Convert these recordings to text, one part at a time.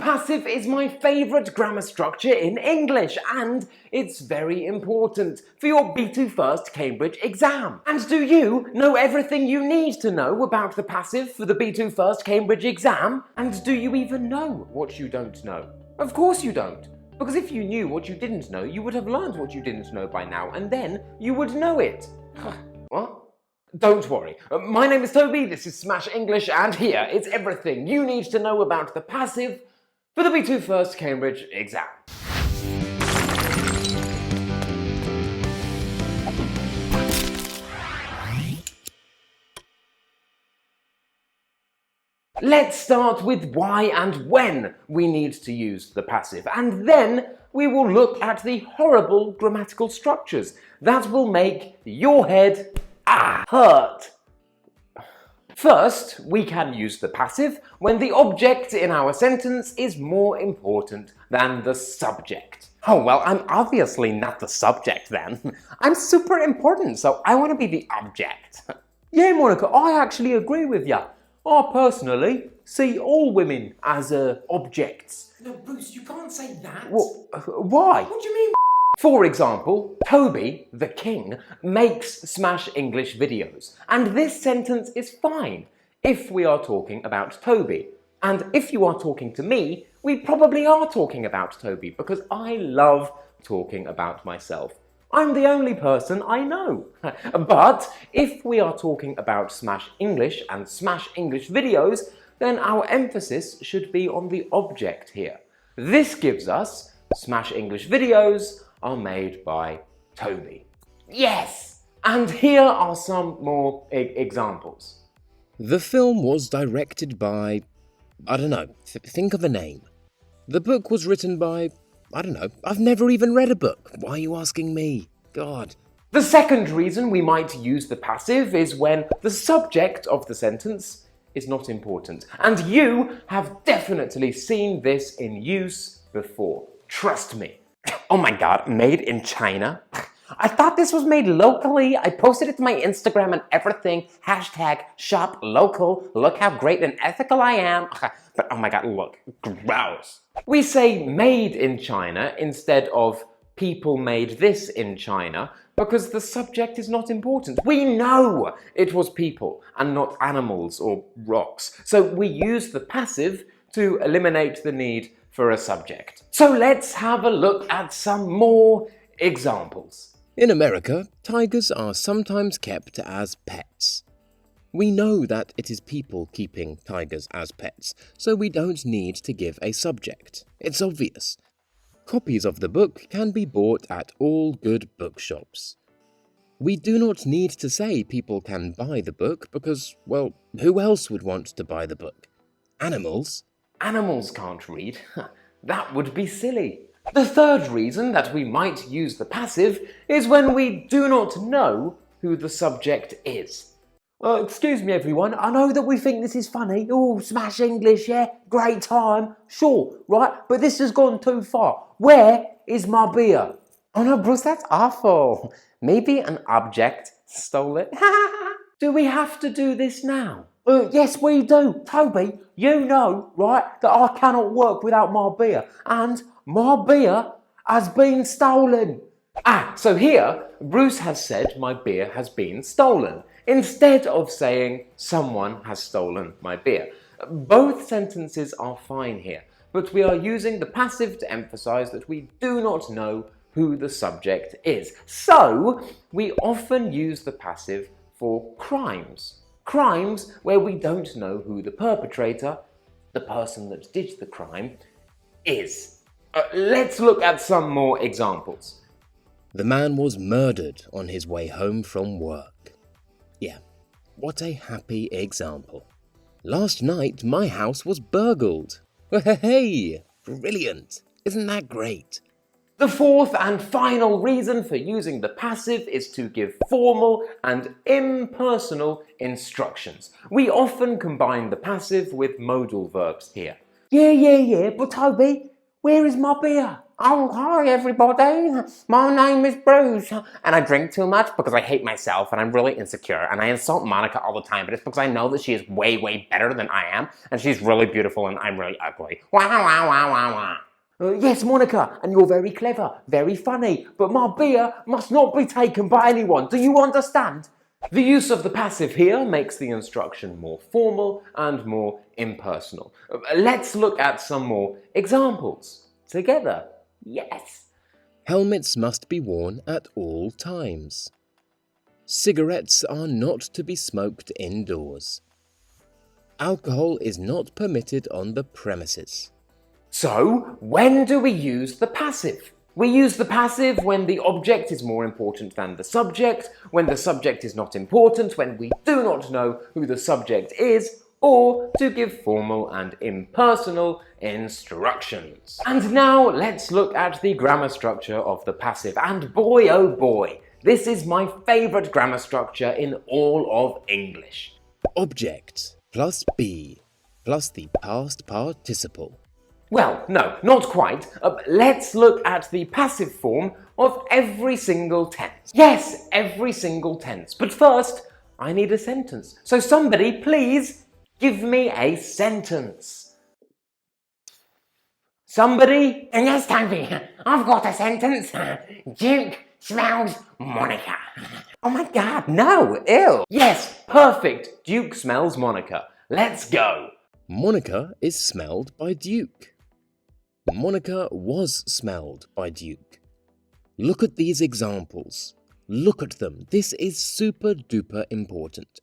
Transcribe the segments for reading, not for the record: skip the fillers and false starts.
passive is my favourite grammar structure in English, and it's very important for your B2 First Cambridge exam. And do you know everything you need to know about the passive for the B2 First Cambridge exam? And do you even know what you don't know? Of course you don't. Because if you knew what you didn't know, you would have learned what you didn't know by now, and then you would know it. What? Don't worry. My name is Toby, this is Smash English, and here is everything you need to know about the passive for the B2 First Cambridge exam. Let's start with why and when we need to use the passive, and then we will look at the horrible grammatical structures that will make your head hurt. First, we can use the passive when the object in our sentence is more important than the subject. Oh, well, I'm obviously not the subject then. I'm super important, so I want to be the object. Yeah, Monica, I actually agree with you. I personally see all women as objects. No, Bruce, you can't say that. Why? What do you mean? For example, Toby, the king, makes Smash English videos. And this sentence is fine if we are talking about Toby. And if you are talking to me, we probably are talking about Toby because I love talking about myself. I'm the only person I know. But if we are talking about Smash English and Smash English videos, then our emphasis should be on the object here. This gives us Smash English videos are made by Toby. Yes! And here are some more examples. The film was directed by, I don't know, think of a name. The book was written by, I don't know, I've never even read a book. Why are you asking me? God. The second reason we might use the passive is when the subject of the sentence is not important. And you have definitely seen this in use before. Trust me. Oh my god, made in China? I thought this was made locally. I posted it to my Instagram and everything. Hashtag shop local. Look how great and ethical I am. But oh my god, look, gross. We say made in China instead of people made this in China because the subject is not important. We know it was people and not animals or rocks. So we use the passive to eliminate the need for a subject. So let's have a look at some more examples. In America, tigers are sometimes kept as pets. We know that it is people keeping tigers as pets, so we don't need to give a subject. It's obvious. Copies of the book can be bought at all good bookshops. We do not need to say people can buy the book because, well, who else would want to buy the book? Animals? Animals can't read. That would be silly. The third reason that we might use the passive is when we do not know who the subject is. Excuse me everyone, I know that we think this is funny. Oh, Smash English, yeah? Great time. Sure, right? But this has gone too far. Where is my beer? Oh no, Bruce, that's awful. Maybe an object stole it. Do we have to do this now? Yes, we do. Toby, you know, right, that I cannot work without my beer. And my beer has been stolen. So here, Bruce has said my beer has been stolen, instead of saying someone has stolen my beer. Both sentences are fine here, but we are using the passive to emphasize that we do not know who the subject is. So, we often use the passive for crimes. Crimes where we don't know who the perpetrator, the person that did the crime, is. Let's look at some more examples. The man was murdered on his way home from work. Yeah, what a happy example. Last night my house was burgled. Hey, brilliant. Isn't that great? The fourth and final reason for using the passive is to give formal and impersonal instructions. We often combine the passive with modal verbs here. Yeah, but Toby, where is my beer? Oh, hi everybody, my name is Bruce. And I drink too much because I hate myself and I'm really insecure and I insult Monica all the time, but it's because I know that she is way, way better than I am and she's really beautiful and I'm really ugly. Wow, wow, wow, wow, wow. Yes, Monica, and you're very clever, very funny, but my beer must not be taken by anyone. Do you understand? The use of the passive here makes the instruction more formal and more impersonal. Let's look at some more examples together. Yes. Helmets must be worn at all times. Cigarettes are not to be smoked indoors. Alcohol is not permitted on the premises. So, when do we use the passive? We use the passive when the object is more important than the subject, when the subject is not important, when we do not know who the subject is, or to give formal and impersonal instructions. And now let's look at the grammar structure of the passive. And boy, oh boy, this is my favourite grammar structure in all of English. Object plus be plus the past participle. Well, no, not quite. Let's look at the passive form of every single tense. Yes, every single tense. But first, I need a sentence. So somebody, please, give me a sentence. Somebody? Yes, Toby, I've got a sentence. Duke smells Monica. Oh my god, no, ew. Yes, perfect. Duke smells Monica. Let's go. Monica is smelled by Duke. Monica was smelled by Duke. Look at these examples. Look at them. This is super duper important.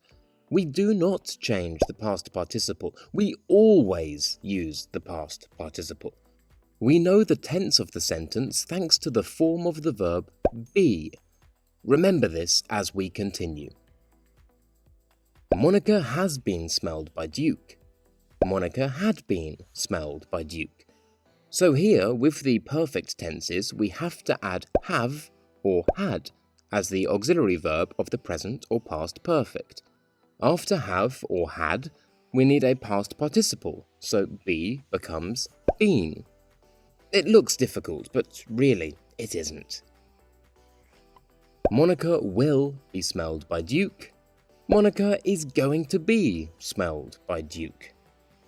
We do not change the past participle. We always use the past participle. We know the tense of the sentence thanks to the form of the verb be. Remember this as we continue. Monica has been smelled by Duke. Monica had been smelled by Duke. So here, with the perfect tenses, we have to add have or had as the auxiliary verb of the present or past perfect. After have or had, we need a past participle, so be becomes been. It looks difficult, but really, it isn't. Monica will be smelled by Duke. Monica is going to be smelled by Duke.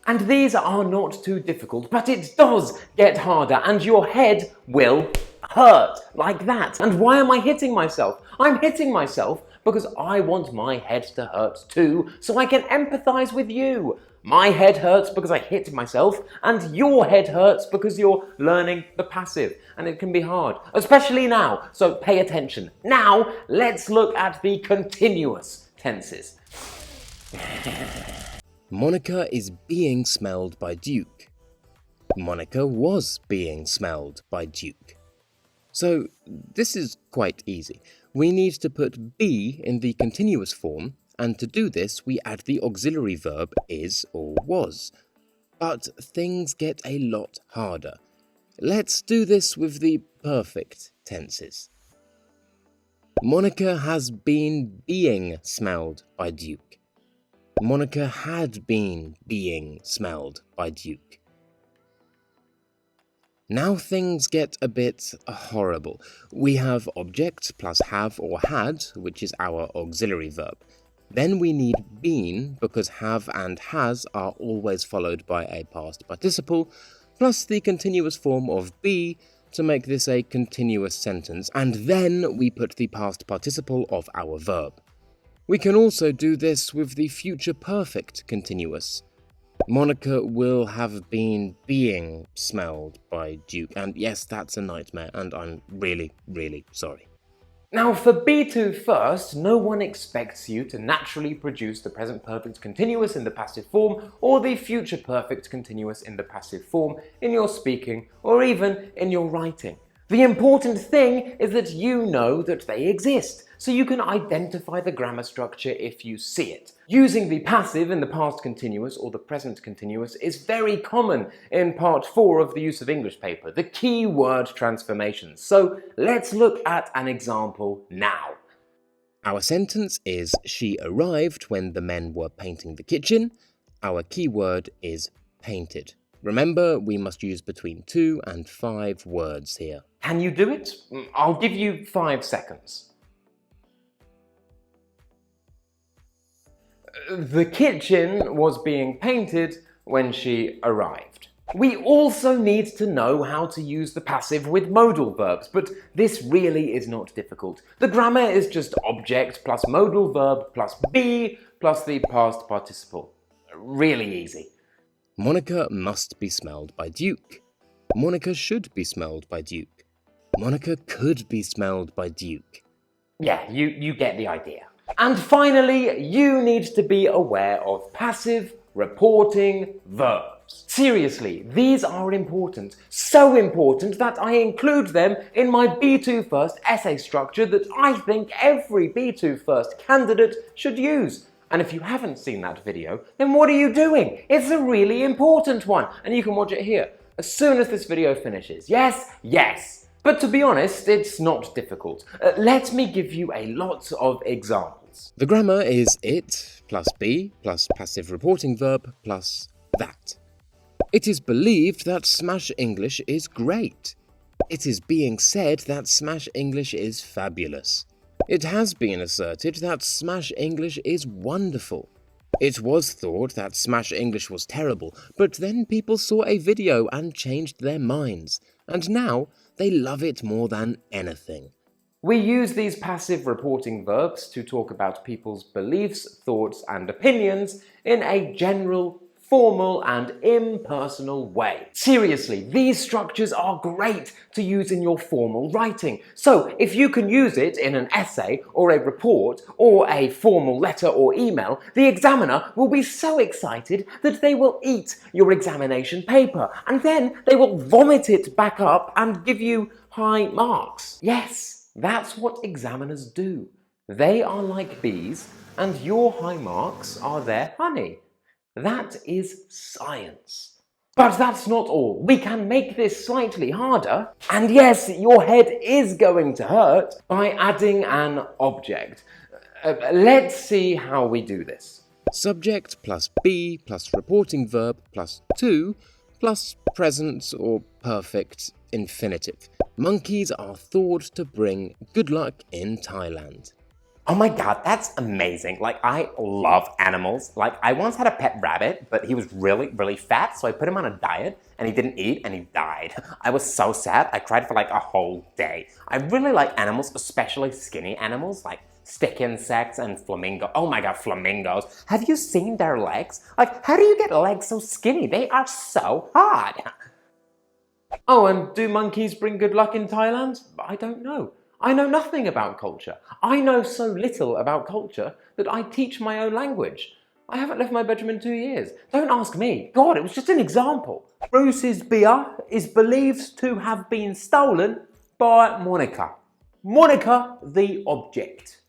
And these are not too difficult, but it does get harder and your head will hurt like that. And why am I hitting myself? I'm hitting myself because I want my head to hurt too, so I can empathize with you. My head hurts because I hit myself, and your head hurts because you're learning the passive, and it can be hard, especially now, so pay attention. Now, let's look at the continuous tenses. Monica is being smelled by Duke. Monica was being smelled by Duke. So this is quite easy. We need to put be in the continuous form, and to do this we add the auxiliary verb is or was. But things get a lot harder. Let's do this with the perfect tenses. Monica has been being smelled by Duke. Monica had been being smelled by Duke. Now things get a bit horrible. We have object plus have or had, which is our auxiliary verb. Then we need been, because have and has are always followed by a past participle, plus the continuous form of be to make this a continuous sentence, and then we put the past participle of our verb. We can also do this with the future perfect continuous. Monica will have been being smelled by Duke, and yes, that's a nightmare, and I'm really, really sorry. Now for B2 first, no one expects you to naturally produce the present perfect continuous in the passive form or the future perfect continuous in the passive form in your speaking or even in your writing. The important thing is that you know that they exist, so you can identify the grammar structure if you see it. Using the passive in the past continuous or the present continuous is very common in part 4 of the Use of English paper, the key word transformations. So let's look at an example now. Our sentence is, she arrived when the men were painting the kitchen. Our key word is painted. Remember, we must use between 2 and 5 words here. Can you do it? I'll give you 5 seconds. The kitchen was being painted when she arrived. We also need to know how to use the passive with modal verbs, but this really is not difficult. The grammar is just object plus modal verb plus be plus the past participle. Really easy. Monica must be smelled by Duke. Monica should be smelled by Duke. Monica could be smelled by Duke. Yeah, you get the idea. And finally, you need to be aware of passive reporting verbs. Seriously, these are important. So important that I include them in my B2 First essay structure that I think every B2 First candidate should use. And if you haven't seen that video, then what are you doing? It's a really important one, and you can watch it here as soon as this video finishes. Yes, yes. But to be honest, it's not difficult. Let me give you a lot of examples. The grammar is it plus be plus passive reporting verb plus that. It is believed that Smash English is great. It is being said that Smash English is fabulous. It has been asserted that Smash English is wonderful. It was thought that Smash English was terrible, but then people saw a video and changed their minds, and now they love it more than anything. We use these passive reporting verbs to talk about people's beliefs, thoughts, and opinions in a general, formal, and impersonal way. Seriously, these structures are great to use in your formal writing. So if you can use it in an essay or a report or a formal letter or email, the examiner will be so excited that they will eat your examination paper and then they will vomit it back up and give you high marks. Yes, that's what examiners do. They are like bees and your high marks are their honey. That is science. But that's not all. We can make this slightly harder. And yes, your head is going to hurt by adding an object. Let's see how we do this. Subject plus be plus reporting verb plus to plus present or perfect infinitive. Monkeys are thought to bring good luck in Thailand. Oh my god, that's amazing. Like, I love animals. Like, I once had a pet rabbit, but he was really, really fat, so I put him on a diet, and he didn't eat, and he died. I was so sad, I cried for like a whole day. I really like animals, especially skinny animals, like stick insects and flamingo. Oh my god, flamingos. Have you seen their legs? Like, how do you get legs so skinny? They are so hard. Oh, and do monkeys bring good luck in Thailand? I don't know. I know nothing about culture. I know so little about culture that I teach my own language. I haven't left my bedroom in 2 years. Don't ask me. God, it was just an example. Bruce's beer is believed to have been stolen by Monica. Monica, the object.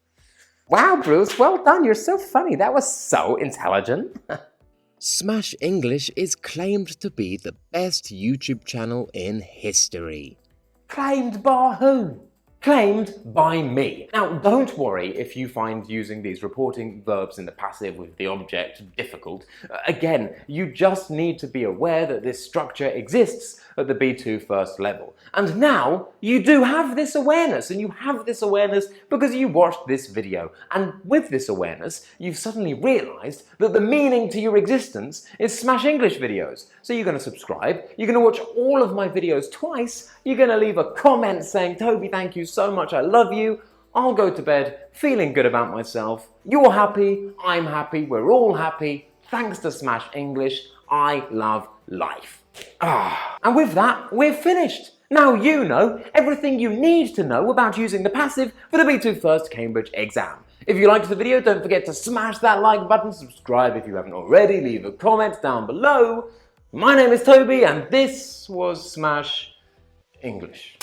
Wow, Bruce, well done. You're so funny. That was so intelligent. Smash English is claimed to be the best YouTube channel in history. Claimed by who? Claimed by me. Now, don't worry if you find using these reporting verbs in the passive with the object difficult. Again, you just need to be aware that this structure exists at the B2 First level. And now, you do have this awareness, and you have this awareness because you watched this video. And with this awareness, you've suddenly realized that the meaning to your existence is Smash English videos. So you're going to subscribe, you're going to watch all of my videos twice, you're going to leave a comment saying, Toby, thank you so much, I love you. I'll go to bed feeling good about myself. You're happy, I'm happy, we're all happy. Thanks to Smash English, I love life. And with that, we're finished. Now you know everything you need to know about using the passive for the B2 First Cambridge exam. If you liked the video, don't forget to smash that like button, subscribe if you haven't already, leave a comment down below. My name is Toby and this was Smash English.